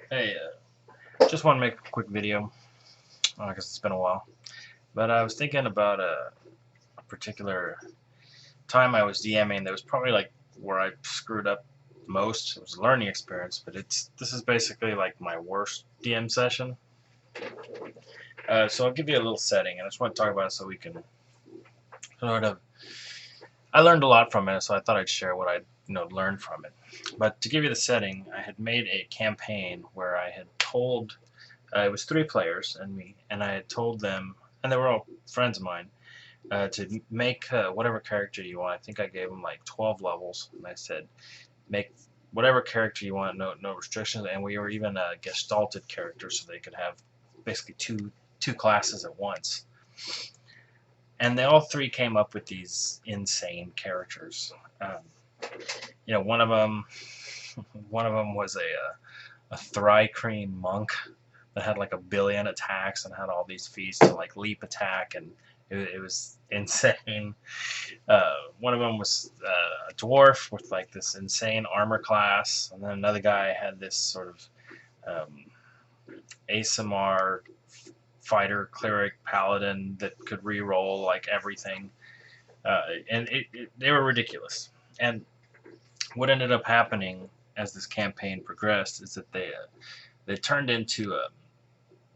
Hey, just want to make a quick video because it's been a while. But I was thinking about a particular time I was DMing that was probably like where I screwed up most. It was a learning experience, but this is basically like my worst DM session. So I'll give you a little setting, and I just want to talk about it so we can sort of. I learned a lot from it, so I thought I'd share what I learned from it. But to give you the setting, I had made a campaign where I had told. It was 3 players and me, and I had told them, and they were all friends of mine, to make whatever character you want. I think I gave them like 12 levels, and I said, make whatever character you want, no restrictions, and we were even gestalted characters so they could have basically two classes at once. And they all 3 came up with these insane characters. One of them was a Thry-Cream monk that had like 1 billion attacks and had all these feats to like leap attack, and it was insane. One of them was a dwarf with like this insane armor class, and then another guy had this sort of ASMR fighter, cleric, paladin that could re-roll like everything, and they were ridiculous. And what ended up happening as this campaign progressed is that they turned into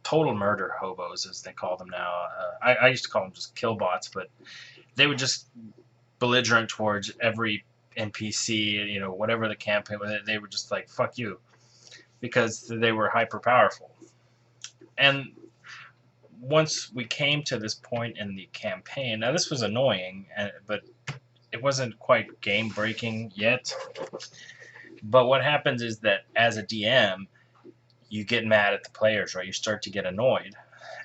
total murder hobos, as they call them now. I used to call them just killbots, but they were just belligerent towards every NPC, whatever the campaign was. They were just like, fuck you, because they were hyper powerful. And once we came to this point in the campaign, now this was annoying, but it wasn't quite game breaking yet. But what happens is that as a DM, you get mad at the players, right? You start to get annoyed,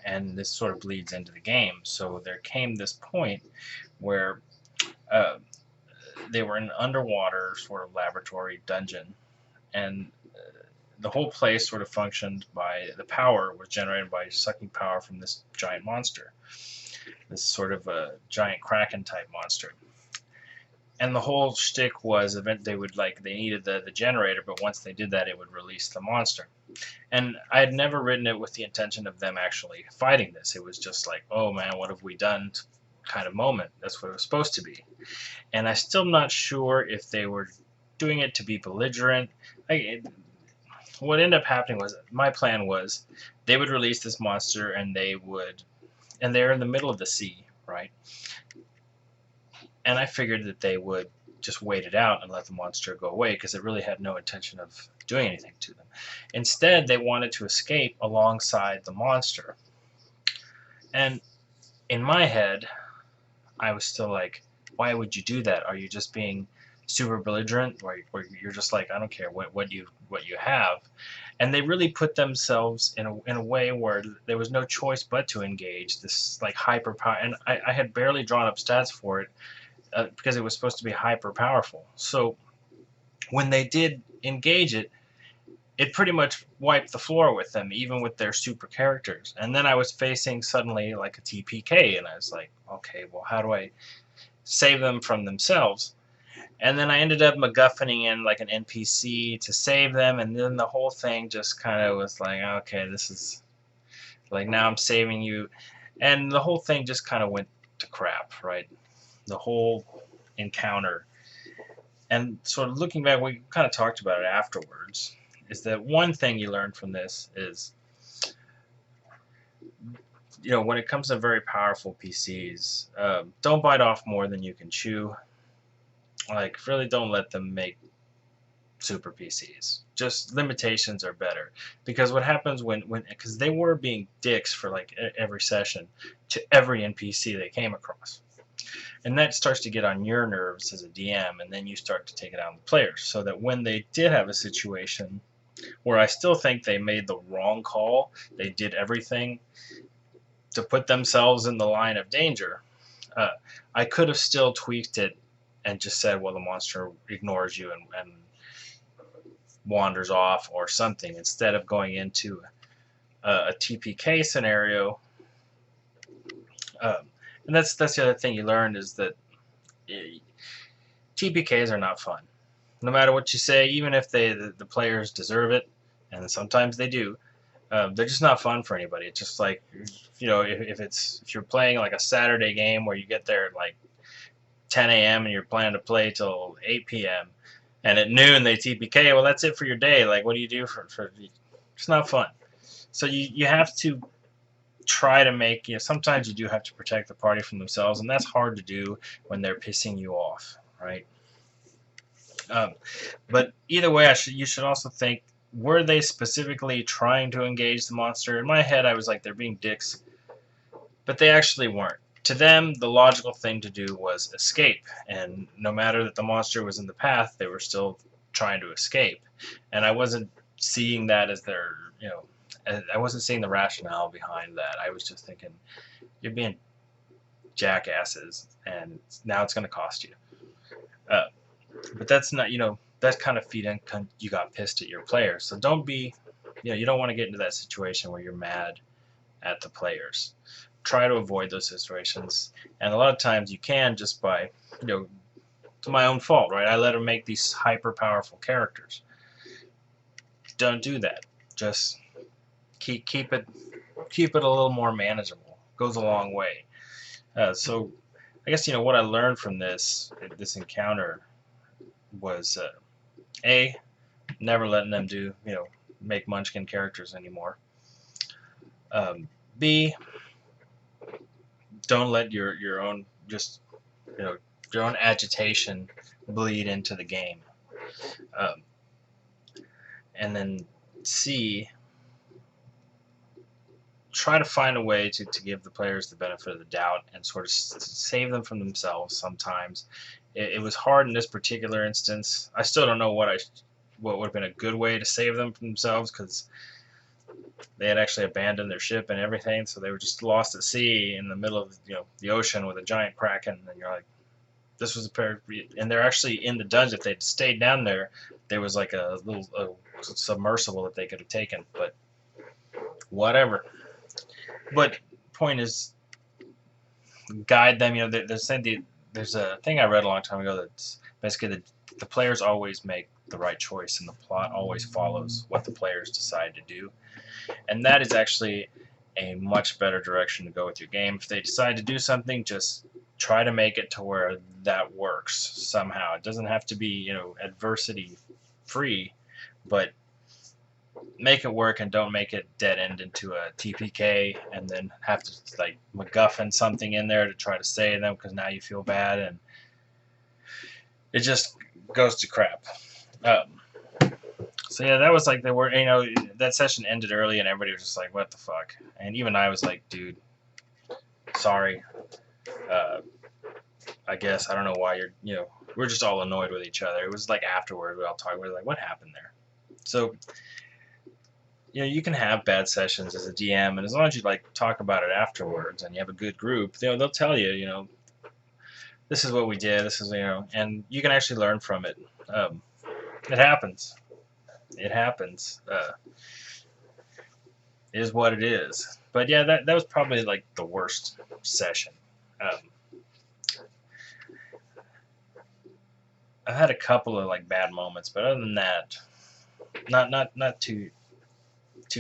and this sort of bleeds into the game. So there came this point where they were in an underwater sort of laboratory dungeon, and the whole place sort of functioned by the power was generated by sucking power from this giant monster, this sort of a giant kraken type monster. And the whole shtick was they needed the generator, but once they did that, it would release the monster. And I had never written it with the intention of them actually fighting this. It was just like, oh man, what have we done kind of moment. That's what it was supposed to be. And I'm still not sure if they were doing it to be belligerent. What ended up happening was, my plan was they would release this monster, and they're in the middle of the sea, right? And I figured that they would just wait it out and let the monster go away, because it really had no intention of doing anything to them. Instead, they wanted to escape alongside the monster. And in my head, I was still like, why would you do that? Are you just being super belligerent, or you're just like, I don't care what you have? And they really put themselves in a way where there was no choice but to engage this like hyper power. And I had barely drawn up stats for it, because it was supposed to be hyper powerful. So when they did engage it, it pretty much wiped the floor with them, even with their super characters. And then I was facing suddenly like a TPK, and I was like, okay, well, how do I save them from themselves? And then I ended up MacGuffining in like an NPC to save them, and then the whole thing just kind of was like, okay, this is like, now I'm saving you. And the whole thing just kind of went to crap, right? The whole encounter. And sort of looking back, we kind of talked about it afterwards, is that one thing you learn from this is, when it comes to very powerful PCs, don't bite off more than you can chew. Like, really don't let them make super PCs. Just limitations are better. Because what happens because they were being dicks for like every session to every NPC they came across. And that starts to get on your nerves as a DM, and then you start to take it out on the players. So that when they did have a situation where I still think they made the wrong call, they did everything to put themselves in the line of danger, I could have still tweaked it and just said, well, the monster ignores you and wanders off or something, instead of going into a TPK scenario. And that's the other thing you learn, is that TPKs are not fun. No matter what you say, even if the players deserve it, and sometimes they do, they're just not fun for anybody. It's just like, if you're playing like a Saturday game where you get there at like 10 a.m. and you're planning to play till 8 p.m. and at noon they TPK, well, that's it for your day. Like, what do you do for it's not fun. So you have to try to make, sometimes you do have to protect the party from themselves, and that's hard to do when they're pissing you off, right? But either way, you should also think, were they specifically trying to engage the monster? In my head, I was like, they're being dicks, but they actually weren't. To them, the logical thing to do was escape, and no matter that the monster was in the path, they were still trying to escape. And I wasn't seeing that as their, I wasn't seeing the rationale behind that. I was just thinking, you're being jackasses, and now it's going to cost you. But that's not, that's kind of feeding you got pissed at your players. So don't be, you don't want to get into that situation where you're mad at the players. Try to avoid those situations, and a lot of times you can, just by, to my own fault, right? I let them make these hyper powerful characters. Don't do that. Just keep it a little more manageable. Goes a long way. So I guess what I learned from this encounter was never letting them make Munchkin characters anymore. B, don't let your own your own agitation bleed into the game. And then C, try to find a way to give the players the benefit of the doubt and sort of save them from themselves sometimes. It was hard in this particular instance. I still don't know what would have been a good way to save them from themselves, because they had actually abandoned their ship and everything, so they were just lost at sea in the middle of the ocean with a giant kraken. And you're like, this was a pair, and they're actually in the dungeon. If they'd stayed down there, there was like a little submersible that they could have taken, but whatever. But point is, guide them. There's a thing I read a long time ago that's basically the players always make the right choice, and the plot always follows what the players decide to do. And that is actually a much better direction to go with your game. If they decide to do something, just try to make it to where that works somehow. It doesn't have to be, adversity free, but make it work, and don't make it dead end into a TPK and then have to like MacGuffin something in there to try to save them, because now you feel bad, and it just goes to crap. So yeah, that was like, that session ended early, and everybody was just like, what the fuck? And even I was like, dude, sorry. I guess, I don't know why we're just all annoyed with each other. It was like afterward, we all talked, we were like, what happened there? So, you can have bad sessions as a DM, and as long as you talk about it afterwards and you have a good group, they'll tell you, this is what we did, this is, and you can actually learn from it. It happens. It happens. It is what it is. But yeah, that was probably like the worst session. I've had a couple of bad moments, but other than that, not too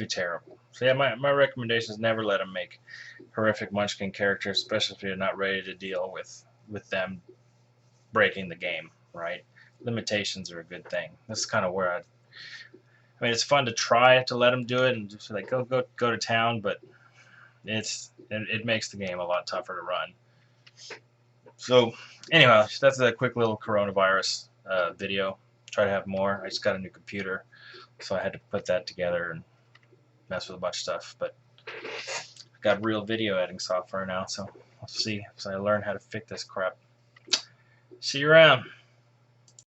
terrible. So yeah, my recommendation is never let them make horrific Munchkin characters, especially if you're not ready to deal with them breaking the game, right? Limitations are a good thing. This is kind of where it's fun to try to let them do it and just go to town, but it makes the game a lot tougher to run. So anyway, that's a quick little coronavirus video. Try to have more. I just got a new computer, so I had to put that together and mess with a bunch of stuff. But I've got real video editing software now, so I'll see if I learn how to fix this crap. See you around.